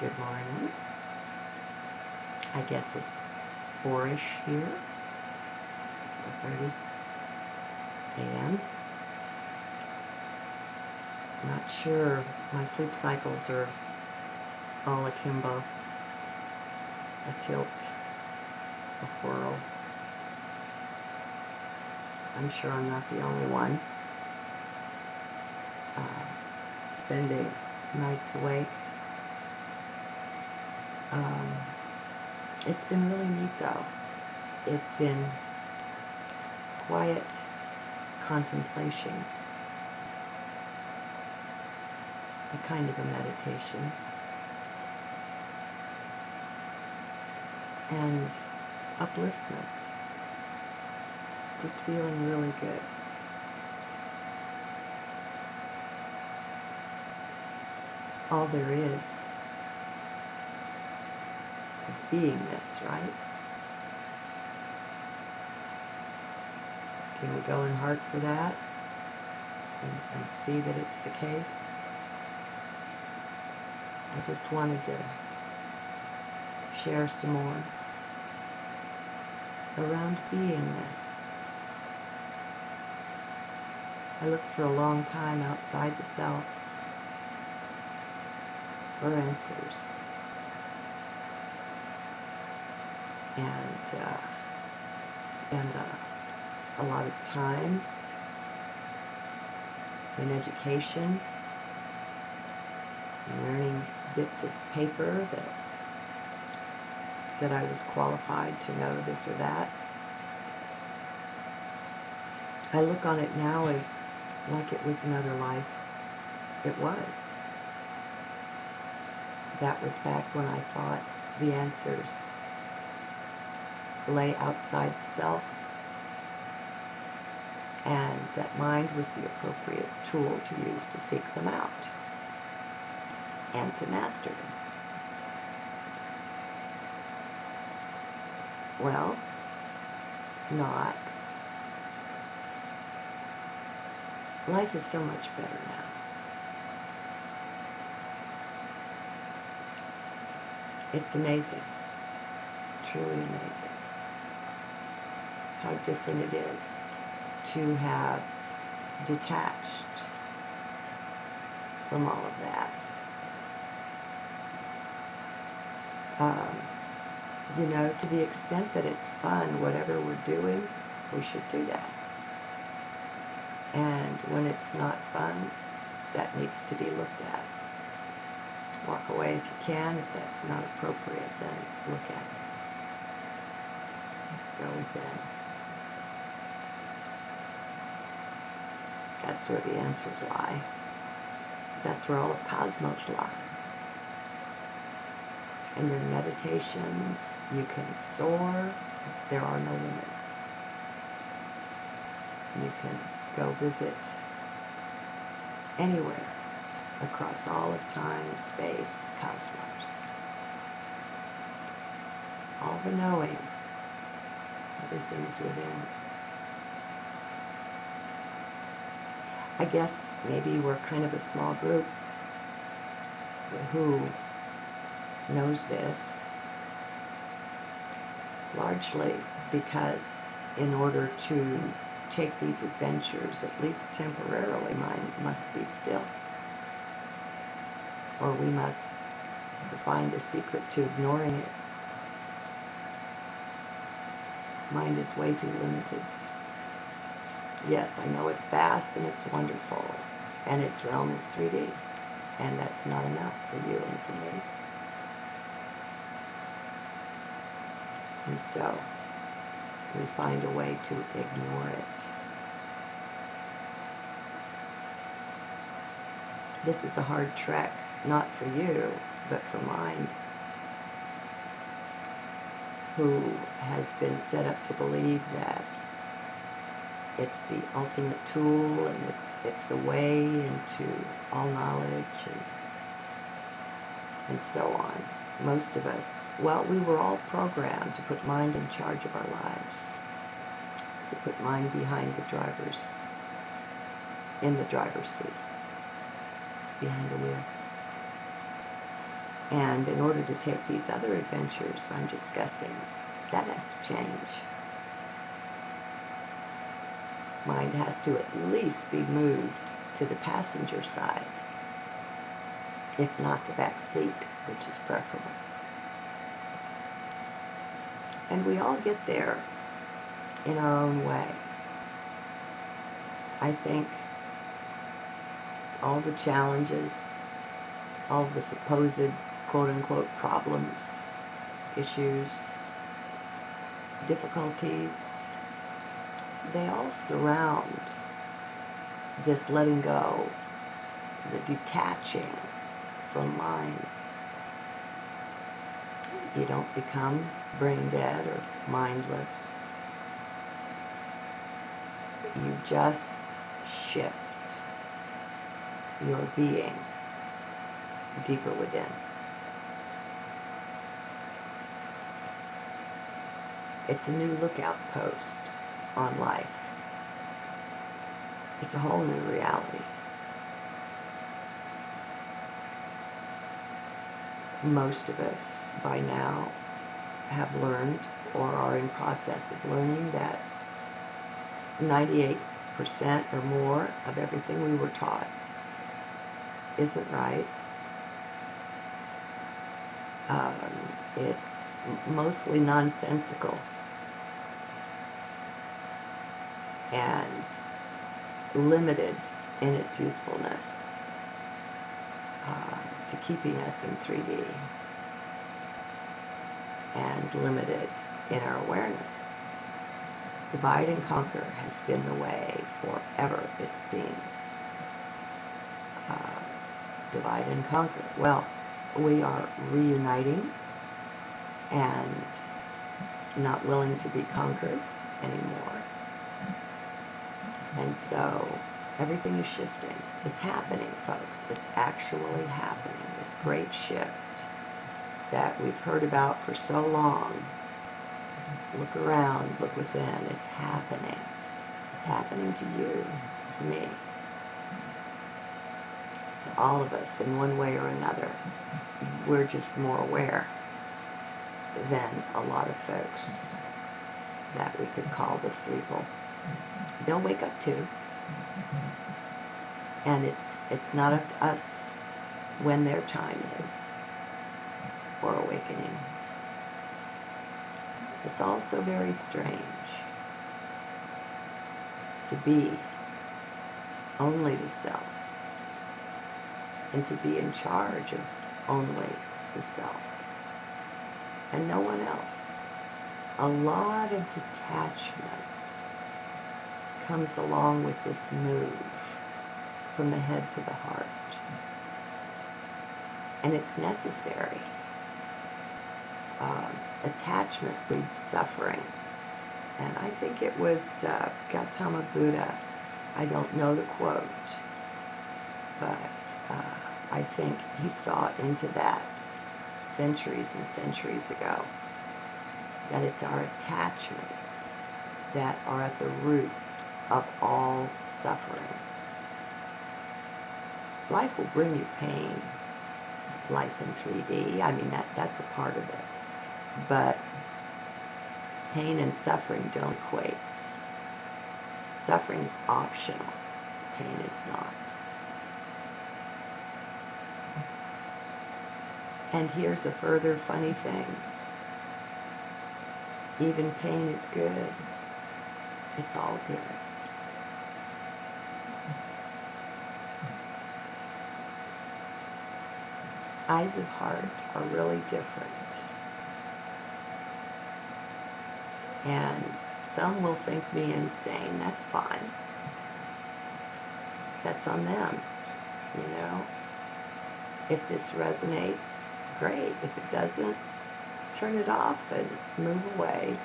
Good morning. I guess it's 4-ish here, 4:30 a.m. Not sure. My sleep cycles are all akimbo, a tilt, a whirl. I'm sure I'm not the only one spending nights awake. It's been really neat though. It's in quiet contemplation, a kind of a meditation, and upliftment, just feeling really good. All there is beingness, right? Can we go in heart for that and see that it's the case? I just wanted to share some more around beingness. I looked for a long time outside the self for answers. And spend a lot of time in education, and learning bits of paper that said I was qualified to know this or that. I look on it now as like it was another life. It was. That was back when I thought the answers lay outside the self, and that mind was the appropriate tool to use to seek them out and to master them. Well, not. Life is so much better now. It's amazing, truly amazing, how different it is to have detached from all of that. To the extent that it's fun, whatever we're doing, we should do that. And when it's not fun, that needs to be looked at. Walk away if you can. If that's not appropriate, then look at it. Go within. That's where the answers lie. That's where all of cosmos lies. In your meditations, you can soar. There are no limits. You can go visit anywhere across all of time, space, cosmos. All the knowing, everything's within. I guess maybe we're kind of a small group who knows this, largely because in order to take these adventures, at least temporarily, mind must be still. Or we must find the secret to ignoring it. Mind is way too limited. Yes, I know it's vast and it's wonderful, and its realm is 3D, and that's not enough for you and for me. And so, we find a way to ignore it. This is a hard trek, not for you, but for mind, who has been set up to believe that it's the ultimate tool and it's the way into all knowledge and so on. Most of us, well, we were all programmed to put mind in charge of our lives, to put mind behind in the driver's seat, behind the wheel. And in order to take these other adventures I'm discussing, that has to change. Mind has to at least be moved to the passenger side, if not the back seat, which is preferable. And we all get there in our own way. I think all the challenges, all the supposed quote-unquote problems, issues, difficulties, they all surround this letting go, the detaching from mind. You don't become brain dead or mindless. You just shift your being deeper within. It's a new lookout post on life. It's a whole new reality. Most of us by now have learned or are in process of learning that 98% or more of everything we were taught isn't right. It's mostly nonsensical and limited in its usefulness to keeping us in 3D, and limited in our awareness. Divide and conquer has been the way forever, it seems. Divide and conquer. Well, we are reuniting and not willing to be conquered anymore. And so everything is shifting. It's happening, folks. It's actually happening. This great shift that we've heard about for so long. Look around, look within. It's happening. It's happening to you, to me, to all of us in one way or another. We're just more aware than a lot of folks that we could call the sleeple. They'll wake up too. And it's not up to us when their time is for awakening. It's also very strange to be only the self and to be in charge of only the self and no one else. A lot of detachment comes along with this move from the head to the heart. And it's necessary. Attachment breeds suffering. And I think it was Gautama Buddha, I don't know the quote, but I think he saw into that centuries and centuries ago, that it's our attachments that are at the root of all suffering. Life will bring you pain, life in 3D, I mean that's a part of it. But pain and suffering don't equate. Suffering is optional, pain is not. And here's a further funny thing. Even pain is good. It's all good. Eyes of heart are really different. And some will think me insane. That's fine. That's on them, you know. If this resonates, great. If it doesn't, turn it off and move away.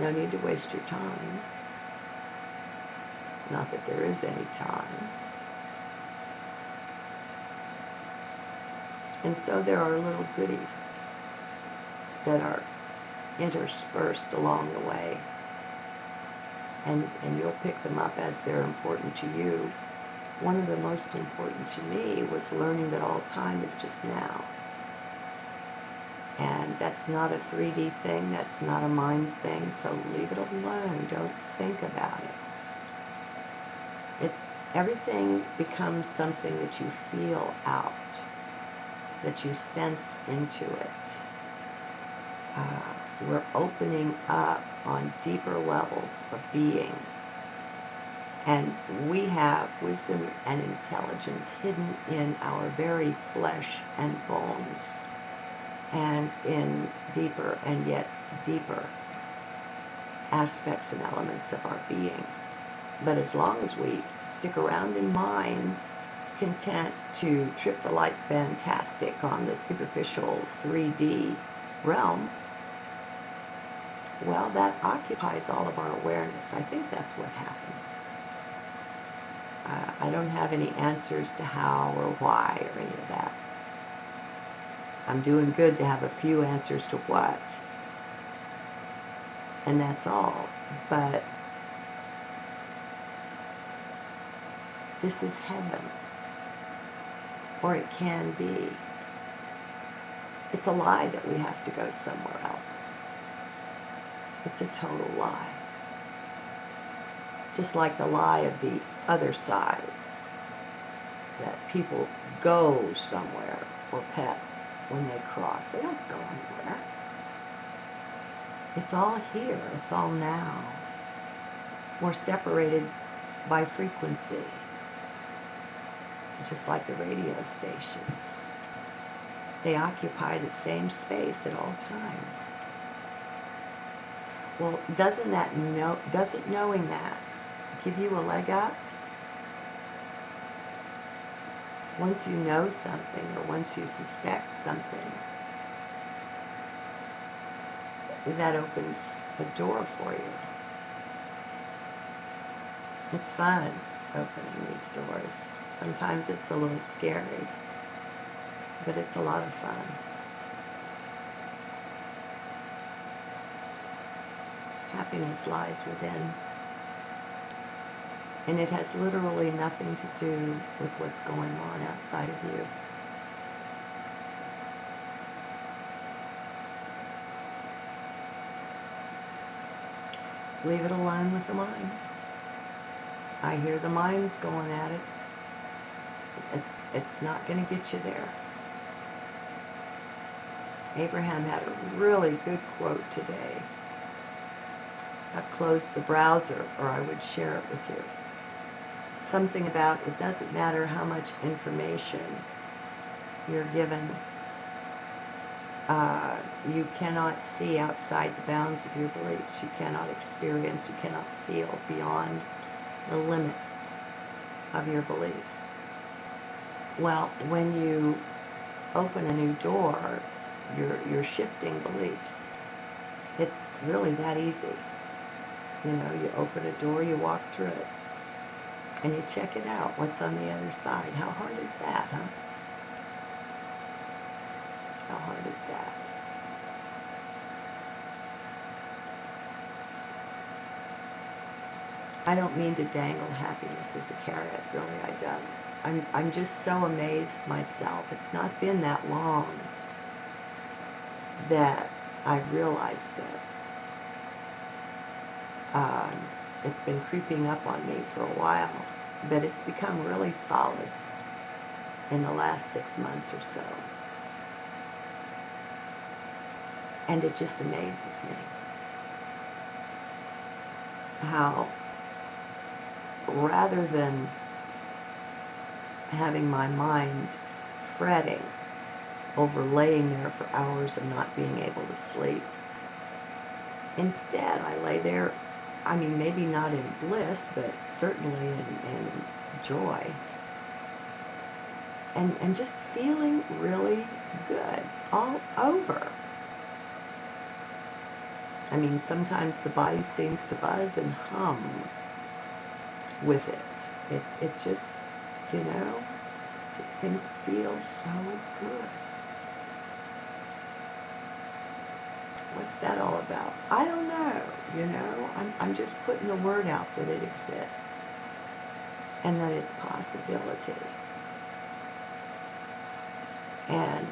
No need to waste your time. Not that there is any time. And so there are little goodies that are interspersed along the way. And you'll pick them up as they're important to you. one of the most important to me was learning that all time is just now. And that's not a 3D thing, that's not a mind thing, so leave it alone. Don't think about it. Everything becomes something that you feel out, that you sense into it. We're opening up on deeper levels of being. And we have wisdom and intelligence hidden in our very flesh and bones, and in deeper and yet deeper aspects and elements of our being. But as long as we stick around in mind, content to trip the light fantastic on the superficial 3D realm, well, that occupies all of our awareness. I think that's what happens. I don't have any answers to how or why or any of that. I'm doing good to have a few answers to what, and that's all. But this is heaven, or it can be. It's a lie that we have to go somewhere else. It's a total lie. Just like the lie of the other side, that people go somewhere for pets when they cross. They don't go anywhere. It's all here. It's all now. We're separated by frequency, just like the radio stations. They occupy the same space at all times. Well, doesn't knowing that give you a leg up? Once you know something, or once you suspect something, that opens a door for you. It's fun opening these doors. Sometimes it's a little scary, but it's a lot of fun. Happiness lies within. And it has literally nothing to do with what's going on outside of you. Leave it alone with the mind. I hear the mind's going at it. It's not going to get you there. Abraham had a really good quote today. I've closed the browser, or I would share it with you. Something about it doesn't matter how much information you're given. You cannot see outside the bounds of your beliefs. You cannot experience, you cannot feel beyond the limits of your beliefs. Well, when you open a new door, you're shifting beliefs. It's really that easy. You know, you open a door, you walk through it, and you check it out. What's on the other side? How hard is that, huh? How hard is that? I don't mean to dangle happiness as a carrot, really, I don't. I'm just so amazed myself. It's not been that long that I realized this. It's been creeping up on me for a while, but it's become really solid in the last 6 months or so. And it just amazes me how, rather than having my mind fretting over laying there for hours and not being able to sleep, instead I lay there, I mean, maybe not in bliss, but certainly in joy, and just feeling really good all over. I mean, sometimes the body seems to buzz and hum with it. It just, you know, things feel so good. What's that all about? I don't know, you know. I'm just putting the word out that it exists. and that it's possibility. And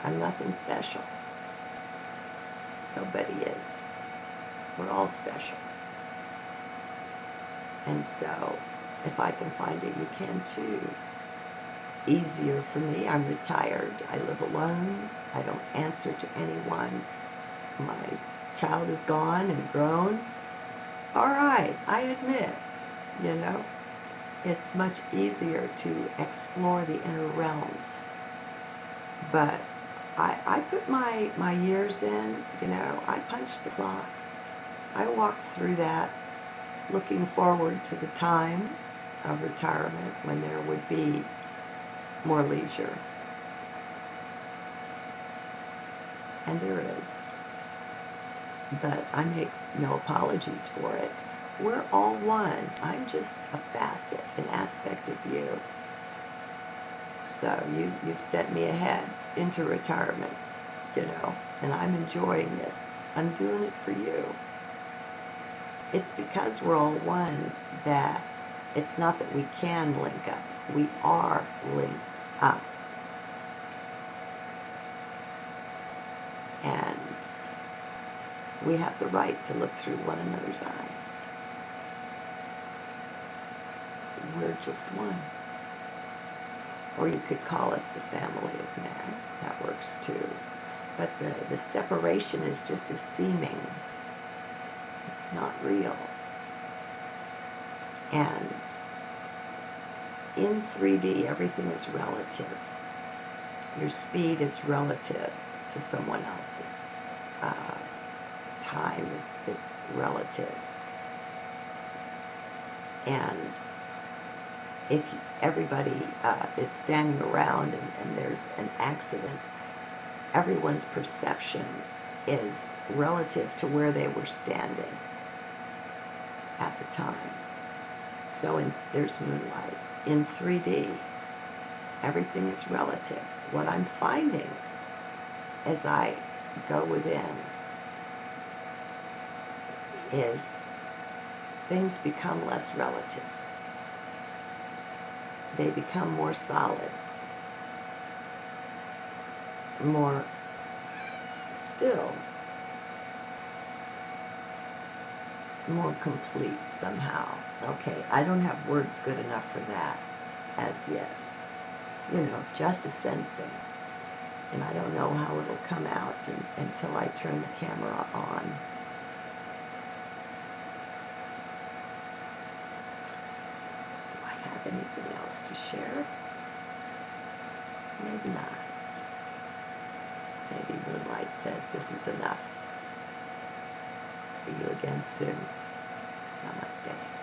I'm nothing special. Nobody is. We're all special. And so, if I can find it, you can too. It's easier for me. I'm retired. I live alone. I don't answer to anyone. My child is gone and grown. All right, I admit, you know, it's much easier to explore the inner realms. But I put my years in, you know, I punched the clock. I walked through that looking forward to the time of retirement when there would be more leisure. And there is. But I make no apologies for it. We're all one. I'm just a facet, an aspect of you. So you've sent me ahead into retirement, you know, and I'm enjoying this. I'm doing it for you. It's because we're all one that it's not that we can link up. We are linked up. And we have the right to look through one another's eyes. We're just one. Or you could call us the family of man. That works too. But the separation is just a seeming. It's not real. And in 3D, everything is relative. Your speed is relative to someone else's. Time is relative. And if everybody is standing around and there's an accident, everyone's perception is relative to where they were standing at the time. So there's moonlight. In 3D, everything is relative. What I'm finding as I go within is things become less relative. They become more solid, more still, more complete somehow. Okay, I don't have words good enough for that as yet. You know, just a sensing. And I don't know how it'll come out until I turn the camera on. Do I have anything else to share? Maybe not. Maybe Moonlight says this is enough. See you again soon. Namaste.